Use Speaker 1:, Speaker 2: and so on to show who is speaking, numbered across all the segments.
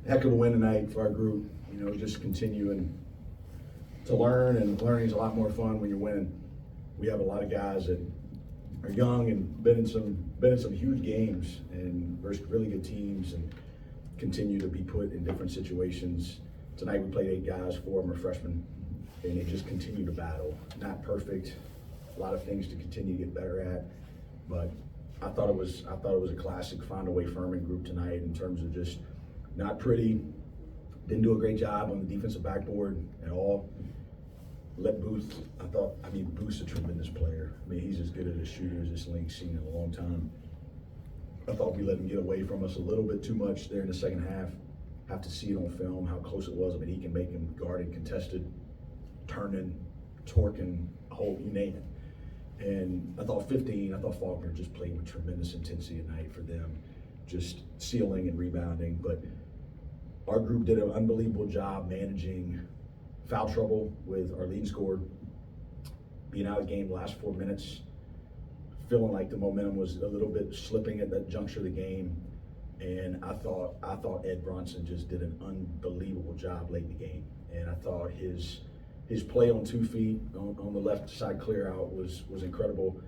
Speaker 1: heck of a win tonight for our group. You know, just continuing to learn, and learning is a lot more fun when you're winning. We have a lot of guys that are young and been in some huge games and versus really good teams, and continue to be put in different situations. Tonight we played 8 guys, 4 of them are freshmen, and they just continue to battle. Not perfect, a lot of things to continue to get better at, but I thought it was a classic find a way Furman group tonight in terms of just not pretty, didn't do a great job on the defensive backboard at all. Let Booth, Booth's a tremendous player. I mean, he's as good at a shooter as this league's seen in a long time. I thought we let him get away from us a little bit too much there in the second half. Have to see it on film how close it was. I mean, he can make him guarded, contested, turning, torquing, you name it. And I thought Faulkner just played with tremendous intensity tonight for them, just sealing and rebounding. But our group did an unbelievable job managing foul trouble with our leading scorer, being out of the game the last 4 minutes, feeling like the momentum was a little bit slipping at that juncture of the game. And I thought Ed Bronson just did an unbelievable job late in the game. And I thought his play on 2 feet on the left side clear out was incredible.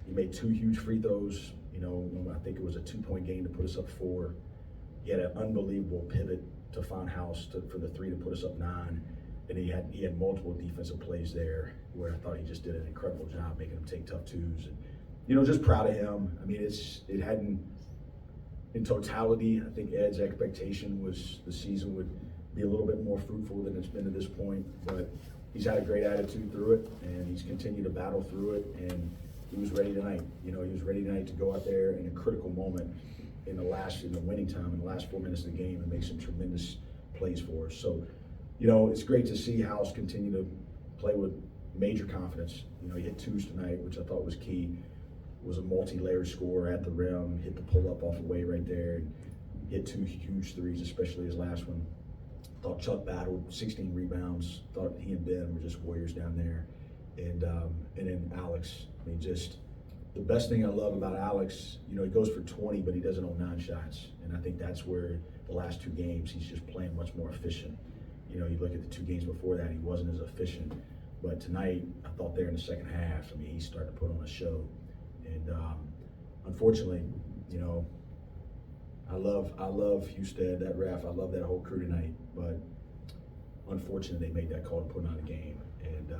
Speaker 1: He made 2 huge free throws. You know, I think it was a 2-point game to put us up 4. He had an unbelievable pivot to find House for the 3 to put us up 9. And he had multiple defensive plays there where I thought he just did an incredible job making them take tough twos. And, you know, just proud of him. I mean, it hadn't, in totality, I think Ed's expectation was the season would be a little bit more fruitful than it's been to this point. But he's had a great attitude through it, and he's continued to battle through it. And he was ready tonight. You know, he was ready tonight to go out there in a critical moment in the winning time, in the last 4 minutes of the game, and make some tremendous plays for us. So, you know, it's great to see House continue to play with major confidence. You know, he hit 2s tonight, which I thought was key. Was a multi-layered score at the rim, hit the pull-up off the way right there, and hit 2 huge 3s, especially his last one. Thought Chuck battled, 16 rebounds. Thought he and Ben were just warriors down there. And then Alex, I mean, just the best thing I love about Alex, you know, he goes for 20, but he does it on 9 shots. And I think that's where the last 2 games, he's just playing much more efficient. You know, you look at the 2 games before that, he wasn't as efficient. But tonight, I thought there in the second half, I mean, he started to put on a show. And unfortunately, you know, I love Houston, that ref. I love that whole crew tonight. But unfortunately, they made that call to put on a game. And,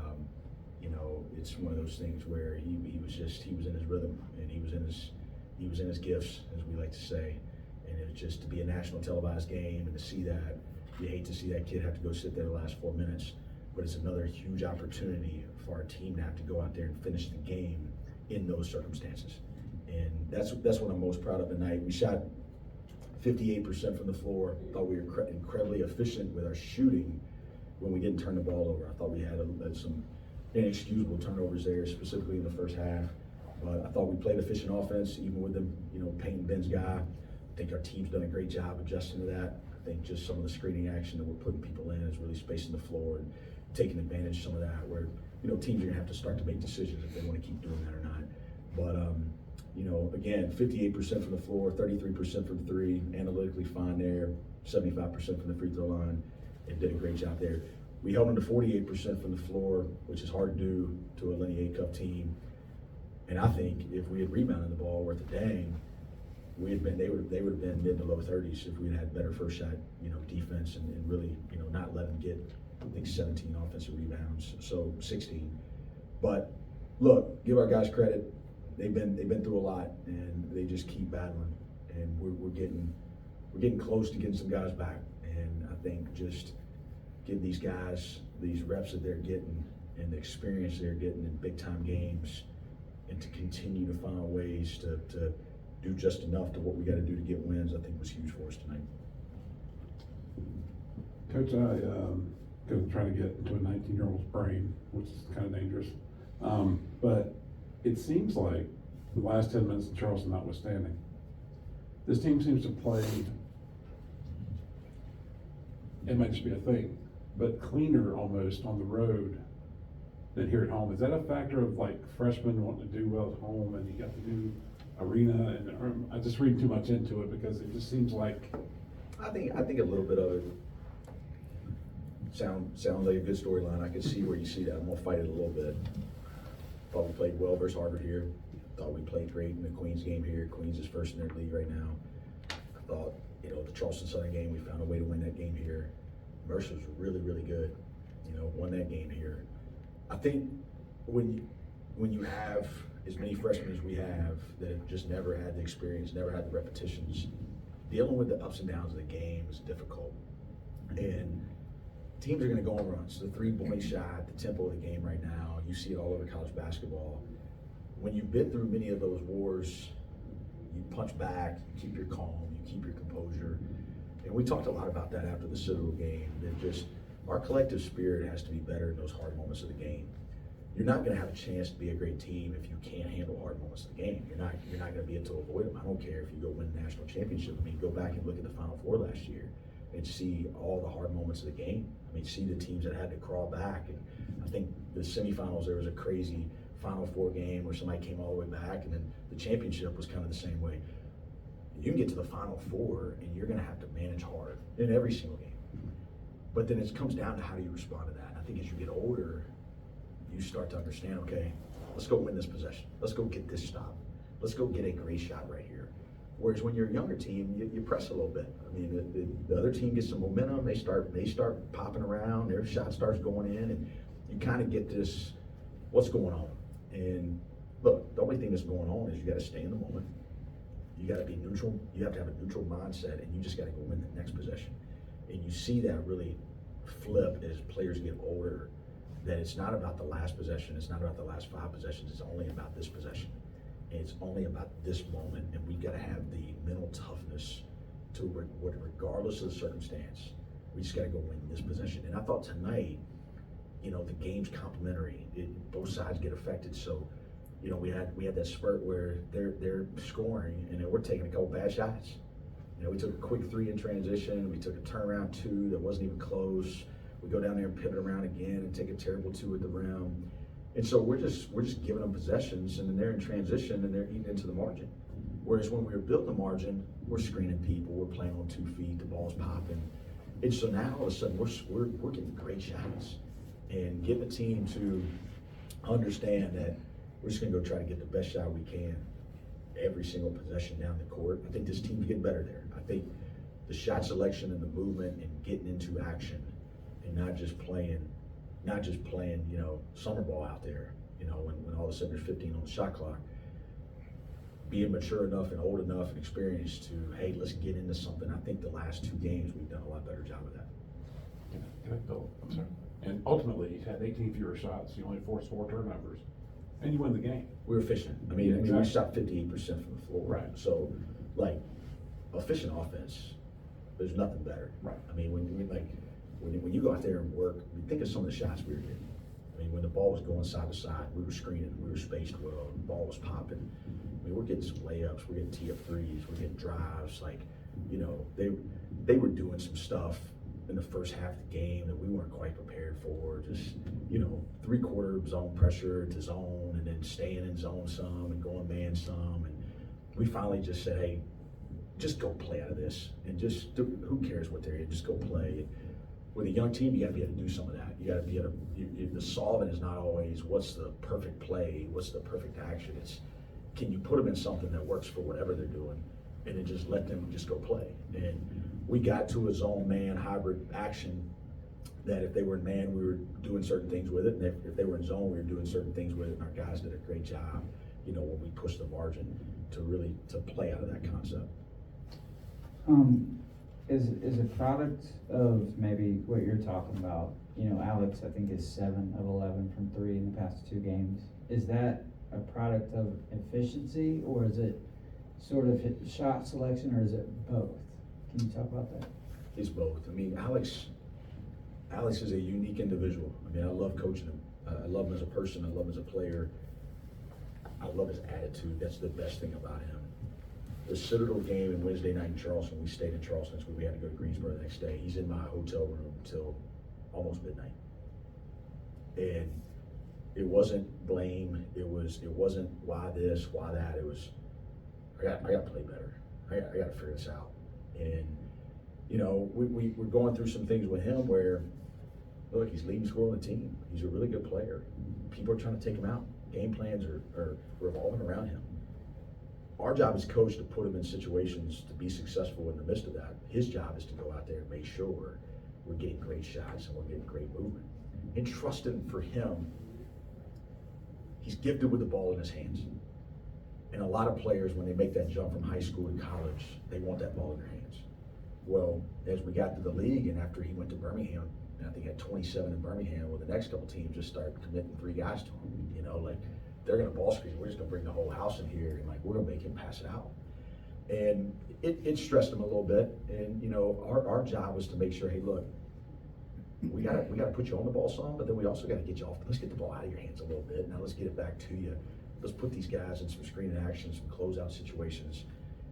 Speaker 1: you know, it's one of those things where he was in his rhythm, and he was in his gifts, as we like to say. And it was just to be a national televised game and to see that, you hate to see that kid have to go sit there the last 4 minutes. But it's another huge opportunity for our team to have to go out there and finish the game in those circumstances. And that's what I'm most proud of tonight. We shot 58% from the floor. Thought we were incredibly efficient with our shooting when we didn't turn the ball over. I thought we had some inexcusable turnovers there, specifically in the first half. But I thought we played efficient offense, even with them, you know, painting Ben's guy. I think our team's done a great job adjusting to that. I think just some of the screening action that we're putting people in is really spacing the floor and taking advantage of some of that, where, you know, teams are gonna have to start to make decisions if they want to keep doing that or not. But you know, again, 58% from the floor, 33% from 3, analytically fine there, 75% from the free throw line, and did a great job there. We held them to 48% from the floor, which is hard to do to a Lenny A Cup team. And I think if we had rebounded the ball worth a dang, they would have been mid to low 30s if we'd had better first shot, you know, defense and really, you know, not let them get, I think, 17 offensive rebounds, so 16. But look, give our guys credit. They've been through a lot, and they just keep battling. And we're getting close to getting some guys back. And I think just getting these guys these reps that they're getting and the experience they're getting in big time games, and to continue to find ways to do just enough to what we got to do to get wins, I think was huge for us tonight.
Speaker 2: Coach, I going to try to get into a 19-year-old's brain, which is kind of dangerous. But it seems like the last 10 minutes of Charleston notwithstanding, this team seems to play, it might just be a thing, but cleaner almost on the road than here at home. Is that a factor of like freshmen wanting to do well at home, and you got the new arena? And I just read too much into it because it just seems like
Speaker 1: I think a little bit of it sounds like a good storyline. I could see where you see that. I'm gonna fight it a little bit. Thought we played well versus Harvard here. Thought we played great in the Queens game here. Queens is first in their league right now. I thought, the Charleston Southern game, we found a way to win that game here. Mercer's really, really good. Won that game here. I think when you have as many freshmen as we have that have just never had the experience, never had the repetitions, dealing with the ups and downs of the game is difficult. And teams are going to go on runs. The 3-point shot, the tempo of the game right now, you see it all over college basketball. When you've been through many of those wars, you punch back, you keep your calm, you keep your composure. And we talked a lot about that after the Citadel game, that just our collective spirit has to be better in those hard moments of the game. You're not going to have a chance to be a great team if you can't handle hard moments of the game. You're not going to be able to avoid them. I don't care if you go win the national championship. I mean, go back and look at the Final Four last year and see all the hard moments of the game. I mean, see the teams that had to crawl back. And I think the semifinals, there was a crazy Final Four game where somebody came all the way back, and then the championship was kind of the same way. You can get to the Final Four, and you're going to have to manage hard in every single game. But then it comes down to how do you respond to that. I think as you get older, you start to understand, okay, let's go win this possession. Let's go get this stop. Let's go get a great shot right here. Whereas when you're a younger team, you press a little bit. I mean, the other team gets some momentum. They start popping around. Their shot starts going in, and you kind of get this, what's going on? And look, the only thing that's going on is you got to stay in the moment. You got to be neutral. You have to have a neutral mindset, and you just got to go win the next possession. And you see that really flip as players get older, that it's not about the last possession. It's not about the last 5 possessions. It's only about this possession. And it's only about this moment, and we've got to have the mental toughness to, regardless of the circumstance, we just got to go win this possession. And I thought tonight, the game's complementary. Both sides get affected. So, we had that spurt where they're scoring, and then we're taking a couple bad shots. We took a quick 3 in transition. We took a turnaround 2 that wasn't even close. We go down there and pivot around again and take a terrible 2 at the rim. And so we're just giving them possessions, and then they're in transition and they're eating into the margin. Whereas when we were building the margin, we're screening people, we're playing on 2 feet, the ball's popping. And so now all of a sudden we're getting great shots and getting the team to understand that we're just gonna go try to get the best shot we can every single possession down the court. I think this team's getting better there. I think the shot selection and the movement and getting into action and not just playing, summer ball out there, when all of a sudden there's 15 on the shot clock. Being mature enough and old enough and experienced to, hey, let's get into something. I think the last 2 games we've done a lot better job of that.
Speaker 2: Can I build? I'm sorry. And ultimately, you had 18 fewer shots. You only forced 4 turnovers, and you win the game.
Speaker 1: We were efficient. I mean,
Speaker 2: Exactly.
Speaker 1: we shot 58% from the floor.
Speaker 2: Right.
Speaker 1: So, efficient offense, there's nothing better.
Speaker 2: Right.
Speaker 1: I mean, when you go out there and work, think of some of the shots we were getting. I mean, when the ball was going side to side, we were screening, we were spaced well, the ball was popping. I mean, we're getting some layups, we're getting tee-up threes, we're getting drives. They were doing some stuff in the first half of the game that we weren't quite prepared for. Just, 3-quarter zone pressure to zone, and then staying in zone some and going man some. And we finally just said, hey, just go play out of this, and who cares what they're in, just go play. With a young team, you got to be able to do some of that. You got to be able to. The solving is not always what's the perfect play, what's the perfect action. It's can you put them in something that works for whatever they're doing, and then just let them just go play. And we got to a zone man hybrid action that if they were in man, we were doing certain things with it, and if they were in zone, we were doing certain things with it. And our guys did a great job, when we pushed the margin to play out of that concept.
Speaker 3: Is a product of maybe what you're talking about, Alex, I think is 7 of 11 from 3 in the past 2 games. Is that a product of efficiency, or is it sort of shot selection, or is it both? Can you talk about that?
Speaker 1: It's both. I mean, Alex is a unique individual. I mean, I love coaching him. I love him as a person. I love him as a player. I love his attitude. That's the best thing about him. The Citadel game and Wednesday night in Charleston, we stayed in Charleston because we had to go to Greensboro the next day. He's in my hotel room until almost midnight. And it wasn't blame. It wasn't why this, why that. It was, I got to play better. I got to figure this out. And, you know, we're going through some things with him where, look, he's leading scorer on the team. He's a really good player. People are trying to take him out. Game plans are revolving around him. Our job as coach to put him in situations to be successful in the midst of that. His job is to go out there and make sure we're getting great shots and we're getting great movement. And trusting for him, he's gifted with the ball in his hands. And a lot of players, when they make that jump from high school to college, they want that ball in their hands. Well, as we got to the league and after he went to Birmingham, and I think he had 27 in Birmingham, well, the next couple teams just started committing 3 guys to him. You know, like, they're gonna ball screen, we're just gonna bring the whole house in here, and like, we're gonna make him pass it out. And it stressed him a little bit. And you know, our job was to make sure, hey, look, we gotta put you on the ball some, but then we also gotta get you off. Let's get the ball out of your hands a little bit. Now let's get it back to you. Let's put these guys in some screening actions, some closeout situations.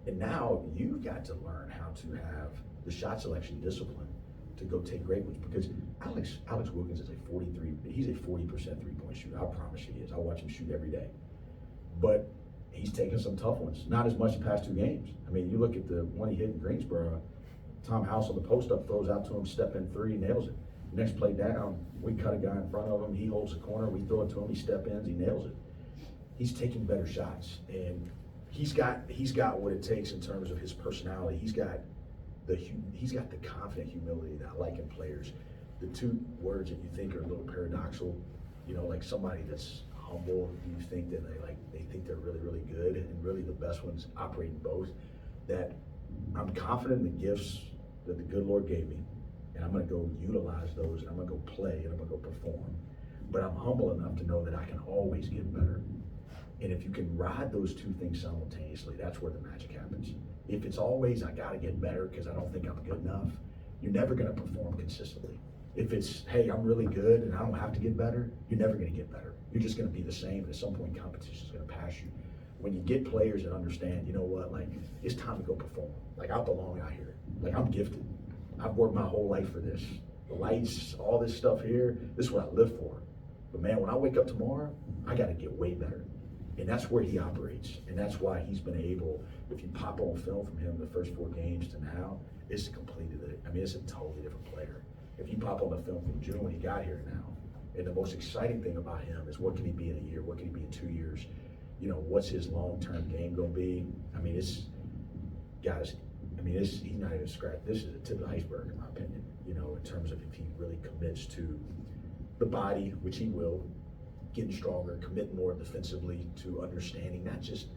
Speaker 1: And now you've got to learn how to have the shot selection discipline to go take great ones, because Alex Wilkins is he's a 40% 3-point shooter. I promise you he is. I watch him shoot every day. But he's taken some tough ones, not as much the past 2 games. I mean, you look at the one he hit in Greensboro, Tom House on the post up, throws out to him, step in 3, nails it. Next play down, we cut a guy in front of him, he holds the corner, we throw it to him, he step ins, he nails it. He's taking better shots, and he's got what it takes in terms of his personality. He's got the confident humility that I like in players. The 2 words that you think are a little paradoxical, you know, like somebody that's humble, you think that they think they're really, really good, and really the best ones operate in both. That I'm confident in the gifts that the good Lord gave me, and I'm gonna go utilize those, and I'm gonna go play, and I'm gonna go perform. But I'm humble enough to know that I can always get better. And if you can ride those 2 things simultaneously, that's where the magic happens. If it's always, I gotta get better because I don't think I'm good enough, you're never gonna perform consistently. If it's, hey, I'm really good and I don't have to get better, you're never gonna get better. You're just gonna be the same, and at some point competition's gonna pass you. When you get players that understand, you know what, like, it's time to go perform. Like, I belong out here. Like, I'm gifted. I've worked my whole life for this. The lights, all this stuff here, this is what I live for. But man, when I wake up tomorrow, I gotta get way better. And that's where he operates. And that's why he's been able, if you pop on film from him the first 4 games to now, it's it's a totally different player. If you pop on the film from June when he got here now, and the most exciting thing about him is what can he be in a year, what can he be in 2 years? You know, what's his long-term game gonna be? I mean, he's not even scratched. This is the tip of the iceberg in my opinion, you know, in terms of if he really commits to the body, which he will, getting stronger, commit more defensively to understanding, not just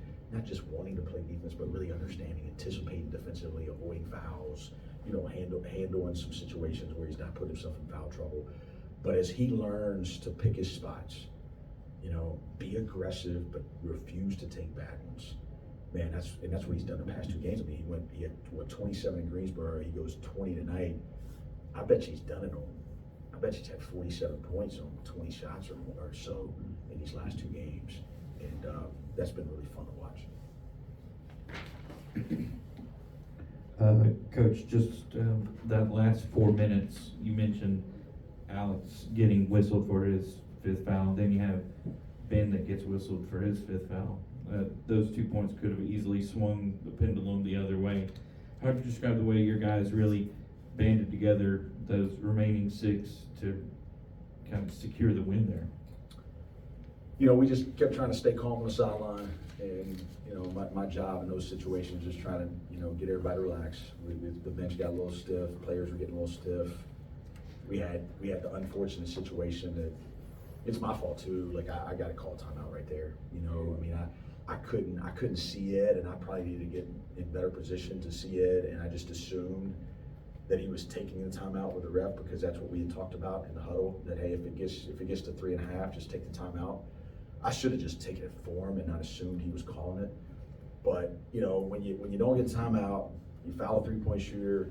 Speaker 1: wanting to play defense, but really understanding, anticipating defensively, avoiding fouls, you know, handling some situations where he's not putting himself in foul trouble. But as he learns to pick his spots, you know, be aggressive, but refuse to take bad ones. Man, that's what he's done the past 2 games. I mean, he had 27 in Greensboro, he goes 20 tonight. I bet you he's done it on. I bet he's had 47 points on 20 shots or more or so in these last 2 games. And that's been really fun to watch.
Speaker 4: Coach, just that last 4 minutes, you mentioned Alex getting whistled for his 5th foul. Then you have Ben that gets whistled for his 5th foul. Those 2 points could have easily swung the pendulum the other way. How would you describe the way your guys really banded together those remaining 6 to kind of secure the win there?
Speaker 1: You know, we just kept trying to stay calm on the sideline, and you know, my job in those situations is trying to, you know, get everybody relaxed. The bench got a little stiff, players were getting a little stiff. We had the unfortunate situation that it's my fault too. Like I got to call timeout right there. You know, I mean, I couldn't see it, and I probably needed to get in better position to see it, and I just assumed that he was taking the timeout with the ref because that's what we had talked about in the huddle, that hey, if it gets to 3.5, just take the timeout. I should have just taken it for him and not assumed he was calling it. But you know, when you don't get a timeout, you foul a 3-point shooter,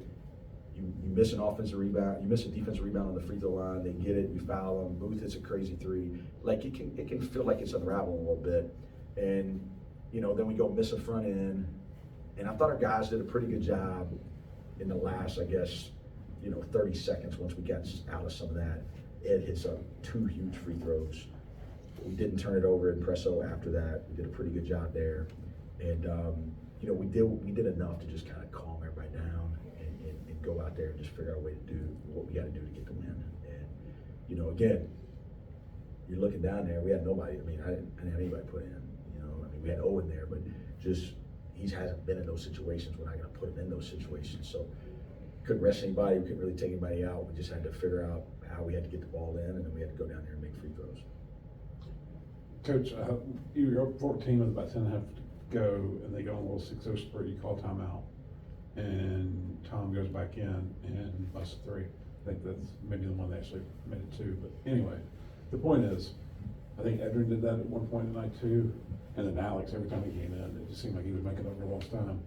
Speaker 1: you miss an offensive rebound, you miss a defensive rebound on the free throw line, they get it, you foul them, Booth hits a crazy 3. Like it can feel like it's unraveling a little bit. And you know, then we go miss a front end. And I thought our guys did a pretty good job in the last, I guess, you know, 30 seconds once we got out of some of that. Ed hits up 2 huge free throws. We didn't turn it over in Presso after that. We did a pretty good job there. And, you know, we did enough to just kind of calm everybody down and go out there and just figure out a way to do what we gotta do to get the win. And, you know, again, you're looking down there, we had nobody, I mean, I didn't have anybody put in, you know, I mean, we had Owen there, but just, he hasn't been in those situations, we're not gonna put him in those situations, so couldn't rest anybody, we couldn't really take anybody out, we just had to figure out how we had to get the ball in, and then we had to go down there and make free throws.
Speaker 2: Coach, you were up 14 with about 10 and a half to go, and they go on a little 6-0 spree, you call timeout, and Tom goes back in and busts a three. I think that's maybe the one they actually made it to, but anyway, the point is, I think Edrin did that at one point tonight too, and then Alex, every time he came in, it just seemed like he was making up for lost time.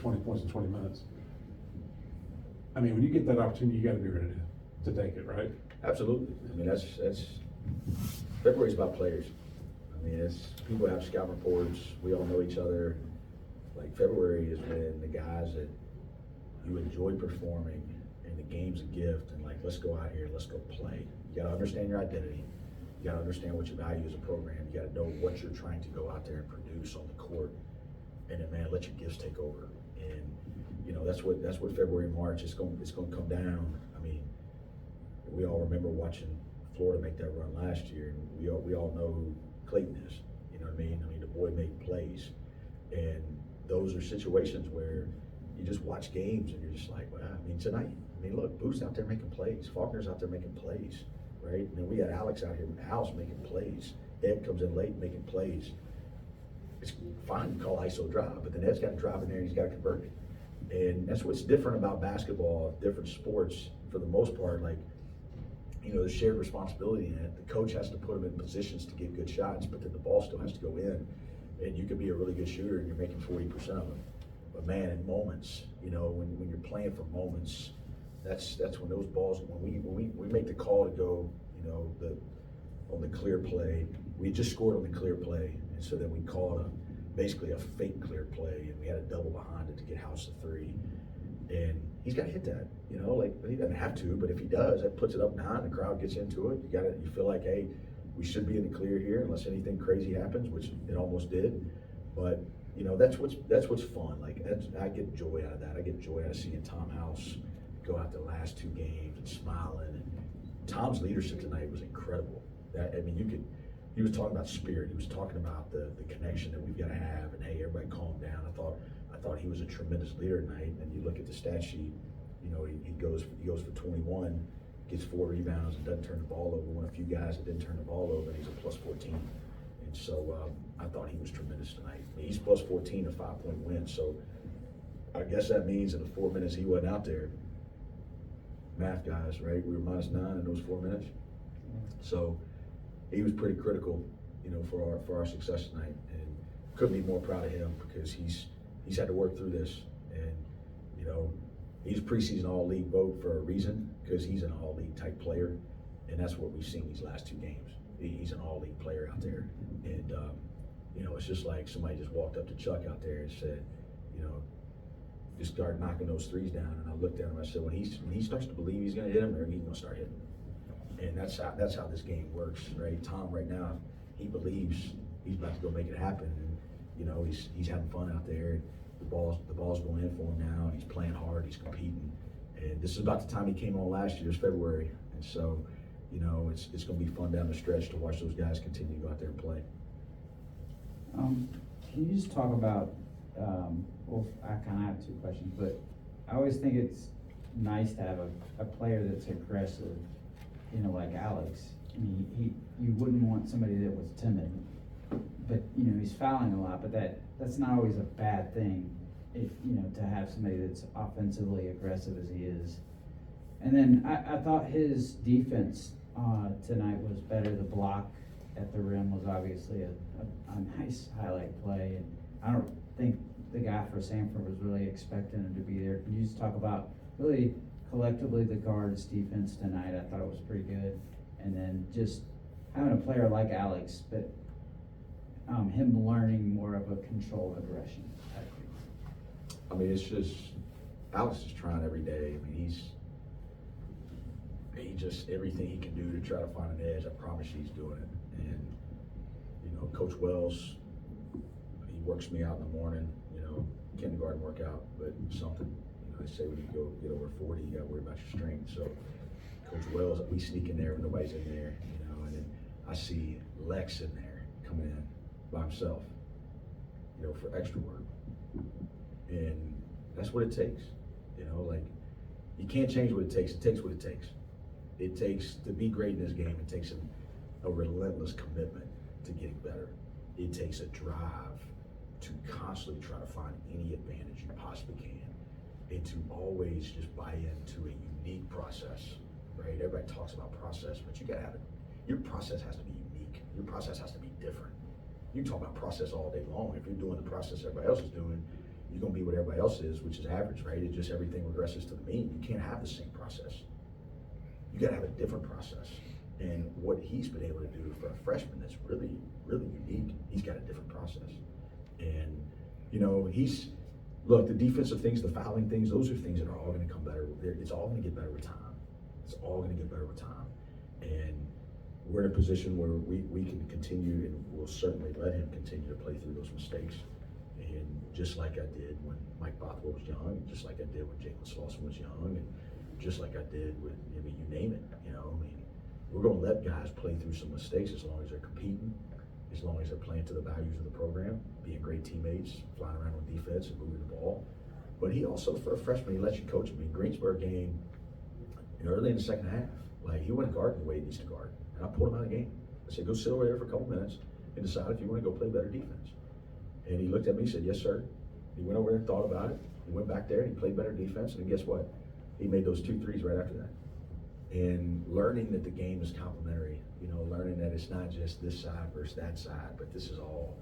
Speaker 2: 20 points in 20 minutes. I mean, when you get that opportunity, you gotta be ready to take it, right?
Speaker 1: Absolutely, I mean, that's, February's about players. I mean, it's, people have scout reports, we all know each other. Like, February is when the guys that you enjoy performing, and the game's a gift, and like, let's go out here, let's go play. You gotta understand your identity, you gotta understand what you value as a program, you gotta know what you're trying to go out there and produce on the court, and then, man, let your gifts take over. And, you know, that's what February and March, it's gonna come down. I mean, we all remember watching Florida make that run last year, and we all know who Clayton is, you know what I mean? I mean, the boy made plays, and those are situations where you just watch games and you're just like, wow, I mean, tonight, I mean, look, Booth's out there making plays, Faulkner's out there making plays, right? And then we got Alex out here, Al's making plays, Ed comes in late making plays. It's fine to call ISO drive, but then Ed's got to drive in there and he's got to convert it. And that's what's different about basketball, different sports, for the most part, like, you know, the shared responsibility in it. The coach has to put them in positions to get good shots, but then the ball still has to go in. And you could be a really good shooter and you're making 40% of them. But man, in moments, you know, when you're playing for moments, that's when those balls, when we make the call to go, you know, on the clear play, we just scored on the clear play, and so then we called basically a fake clear play, and we had a double behind it to get House to three. And he's got to hit that, you know, like, he doesn't have to, but if he does, that puts it up 9, the crowd gets into it. You feel like, hey, we should be in the clear here unless anything crazy happens, which it almost did. But, you know, that's what's fun. Like, I get joy out of that. I get joy out of seeing Tom House go out the last 2 games and smiling. And Tom's leadership tonight was incredible. I mean, he was talking about spirit. He was talking about the connection that we've got to have, and hey, everybody calm down. I thought he was a tremendous leader tonight. And you look at the stat sheet, you know, he goes for 21, gets 4 rebounds, and doesn't turn the ball over. One of the few guys that didn't turn the ball over, and he's a plus 14. And so I thought he was tremendous tonight. I mean, he's plus 14, a 5-point win. So I guess that means in the 4 minutes he wasn't out there, math guys, right? We were minus 9 in those 4 minutes. So he was pretty critical, you know, for our success tonight, and couldn't be more proud of him because he's had to work through this. And, you know, he's preseason all-league vote for a reason, because he's an all-league type player, and that's what we've seen these last 2 games. He's an all-league player out there, and you know, it's just like somebody just walked up to Chuck out there and said, you know, just start knocking those threes down. And I looked at him, I said, when he starts to believe he's gonna hit them, he's gonna start hitting them. And that's how this game works, right? Tom right now, he believes he's about to go make it happen, and you know, he's having fun out there. The ball's going in for him now, and he's playing hard, he's competing. And this is about the time he came on last year, it's February. And so, you know, it's gonna be fun down the stretch to watch those guys continue to go out there and play.
Speaker 3: Can you just talk about, well, I kind of have 2 questions, but I always think it's nice to have a player that's aggressive, you know, like Alex. I mean, you wouldn't want somebody that was timid, but, you know, he's fouling a lot, but that's not always a bad thing, if, you know, to have somebody that's offensively aggressive as he is. And then I thought his defense tonight was better. The block at the rim was obviously a nice highlight play, and I don't think the guy for Samford was really expecting him to be there. Can you just talk about really collectively the guards' defense tonight? I thought it was pretty good, and then just having a player like Alex, but him learning more of a controlled aggression.
Speaker 1: I mean, it's just, Alex is trying every day. I mean, he just, everything he can do to try to find an edge, I promise you he's doing it. And, you know, Coach Wells, he works me out in the morning, you know, kindergarten workout, but something, you I say when you go get over 40, you gotta worry about your strength. So Coach Wells, we sneak in there when nobody's in there, you know, and then I see Lex in there coming in by himself, you know, for extra work. And that's what it takes, you know, like you can't change what it takes what it takes. It takes to be great in this game, it takes a relentless commitment to getting better. It takes a drive to constantly try to find any advantage you possibly can, and to always just buy into a unique process, right? Everybody talks about process, but you gotta have it. Your process has to be unique. Your process has to be different. You can talk about process all day long. If you're doing the process everybody else is doing, you're gonna be what everybody else is, which is average, right? It's just everything regresses to the mean. You can't have the same process. You gotta have a different process. And what he's been able to do for a freshman that's really, really unique, he's got a different process. And, you know, look, the defensive things, the fouling things, those are things that are all gonna come better. It's all gonna get better with time. It's all gonna get better with time. And we're in a position where we can continue, and we'll certainly let him continue to play through those mistakes. And just like I did when Mike Bothwell was young, just like I did when Jalen Slauson was young, and just like I did with, I mean, you name it, you know, I mean, we're gonna let guys play through some mistakes as long as they're competing, as long as they're playing to the values of the program, being great teammates, flying around on defense and moving the ball. But he also, for a freshman, he lets you coach him. In Greensburg game, early in the second half, like he went guarding the way he needs to guard. And I pulled him out of the game. I said, go sit over there for a couple minutes and decide if you wanna go play better defense. And he looked at me and said, yes, sir. He went over there and thought about it. He went back there and he played better defense. And guess what? He made those 2 threes right after that. And learning that the game is complementary, you know, learning that it's not just this side versus that side, but this is all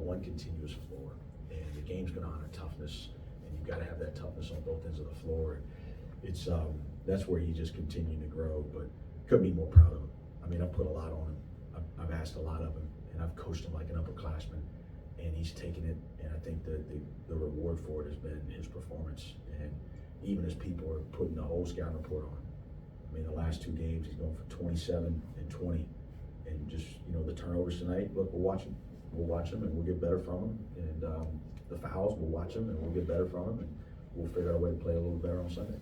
Speaker 1: one continuous floor. And the game's gonna honor toughness, and you've gotta have that toughness on both ends of the floor. It's that's where he just continued to grow, but couldn't be more proud of him. I mean, I've put a lot on him. I've asked a lot of him, and I've coached him like an upperclassman, and he's taken it, and I think the reward for it has been his performance. And even as people are putting the whole scouting report on, I mean, the last 2 games, he's going for 27 and 20. And just, you know, the turnovers tonight, look, we'll watch him. We'll watch him and we'll get better from him. And the fouls, we'll watch him and we'll get better from him. And we'll figure out a way to play a little better on Sunday.